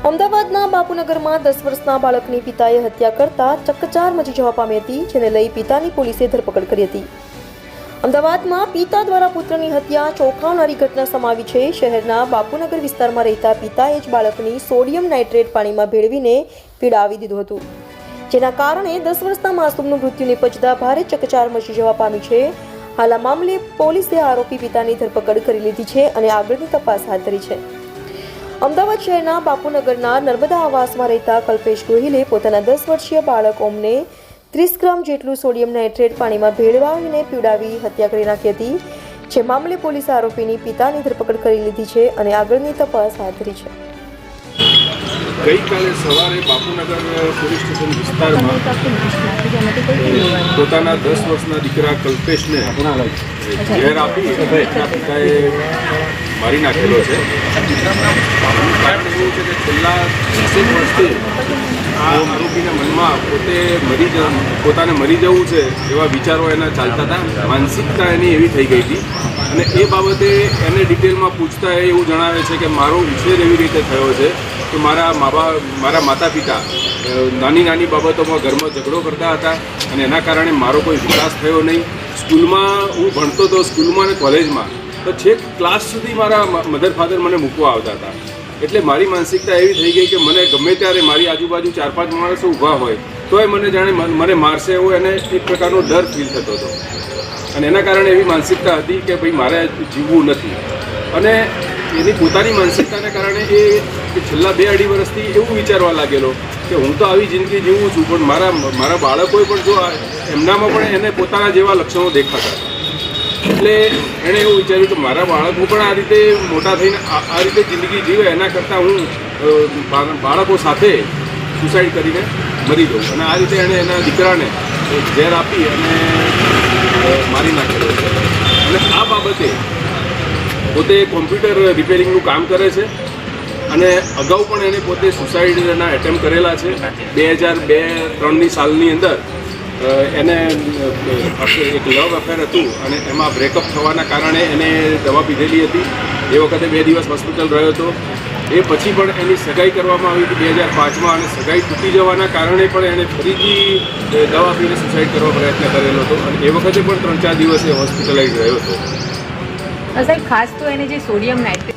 અમદાવાદના બાપુનગરમાં 10 વર્ષના બાળકની પિતાએ હત્યા કરતા ચકચાર મચી જવા પામી હતી, જેને લઈ પિતાની પોલીસે ધરપકડ કરી હતી. અમદાવાદમાં પિતા દ્વારા પુત્રની હત્યા ચોંકાવનારી ઘટના સામે આવી છે. શહેરના બાપુનગર વિસ્તારમાં રહેતા પિતાએ જ બાળકની સોડિયમ નાઇટ્રેટ પાણીમાં ભેળવીને પીડાવી દીધું હતું, જેના કારણે 10 વર્ષના માસૂમનું મૃત્યુ નિપજતા ભારે ચકચાર મચી જવા પામી છે. હાલ આ મામલે પોલીસે આરોપી પિતાની ધરપકડ કરી લીધી છે અને આગળની તપાસ હાથ ધરી છે. અમદાવાદ શહેરના બાપુનગરના નર્મદા આવાસમાં રહેતા કલ્પેશ ગોહિલે પોતાના 10 વર્ષીય બાળક ઓમને 30 ગ્રામ જેટલું સોડિયમ નાઇટ્રેટ પાણીમાં ભેળવીને પીડાવી હત્યા કરી નાખી હતી. જે મામલે પોલીસે આરોપીની પિતાની ધરપકડ કરી લીધી છે અને આગળની તપાસ હાથ ધરી છે. ગઈકાલે સવારે બાપુનગર પોલીસ સ્ટેશન વિસ્તારમાં પોતાના 10 વર્ષના દીકરા કલ્પેશને ઝેર આપી એના પિતાએ મારી નાખેલો છે. કારણ એવું છે કે છેલ્લા 30 વર્ષથી આ આરોપીના મનમાં પોતાને મરી જવું છે એવા વિચારો એના ચાલતા હતા. માનસિકતા એની એવી થઈ ગઈ હતી અને એ બાબતે એને ડિટેલમાં પૂછતા એવું જણાવે છે કે મારો ઉછેર એવી રીતે થયો છે કે મારા માતા પિતા નાની બાબતોમાં ઘરમાં ઝઘડો કરતા હતા અને એના કારણે મારો કોઈ વિકાસ થયો નહીં. સ્કૂલમાં હું ભણતો હતો, સ્કૂલમાં અને કોલેજમાં તો છેક ક્લાસ સુધી મારા મધર ફાધર મને મૂકવા આવતા હતા. એટલે મારી માનસિકતા એવી થઈ ગઈ કે મને ગમે ત્યારે મારી આજુબાજુ 4-5 માણસો ઊભા હોય તોય મને જાણે મને મારશે એવો એને એક પ્રકારનો ડર ફીલ થતો હતો અને એના કારણે એવી માનસિકતા હતી કે ભાઈ મારે જીવવું નથી. અને એની પોતાની માનસિકતાને કારણે એ છેલ્લા 2-2.5 વર્ષથી એવું વિચારવા લાગેલો કે હું તો આવી જિંદગી જીવું છું, પણ મારા બાળકોએ પણ જો એમનામાં પણ એને પોતાના જેવા લક્ષણો દેખાતા. એટલે એણે એવું વિચાર્યું કે મારા બાળકો પણ આ રીતે મોટા થઈને આ રીતે જિંદગી જીવે એના કરતાં હું બાળકો સાથે સુસાઇડ કરીને મરી જાઉં. અને આ રીતે એણે એના દીકરાને ઝેર આપી અને મારી નાખેલો છે. અને આ બાબતે પોતે કોમ્પ્યુટર રિપેરિંગનું કામ કરે છે અને અગાઉ પણ એણે પોતે સુસાઇડના એટેમ્પ કરેલા છે. 2002-03ની સાલની અંદર એને એક લવ અફેર હતું અને એમાં બ્રેકઅપ થવાના કારણે એને દવા પીધેલી હતી. એ વખતે 2 દિવસ હોસ્પિટલ રહ્યો હતો. એ પછી પણ એની સગાઈ કરવામાં આવી હતી 2005માં અને સગાઈ તૂટી જવાના કારણે પણ એણે ફરીથી દવા પીને સુસાઇડ કરવા પ્રયત્ન કરેલો હતો અને એ વખતે પણ 3-4 દિવસ એ હોસ્પિટલાઇઝ રહ્યો હતો. સાહેબ, ખાસ તો એને જે સોડિયમ નાઇટ્રેટ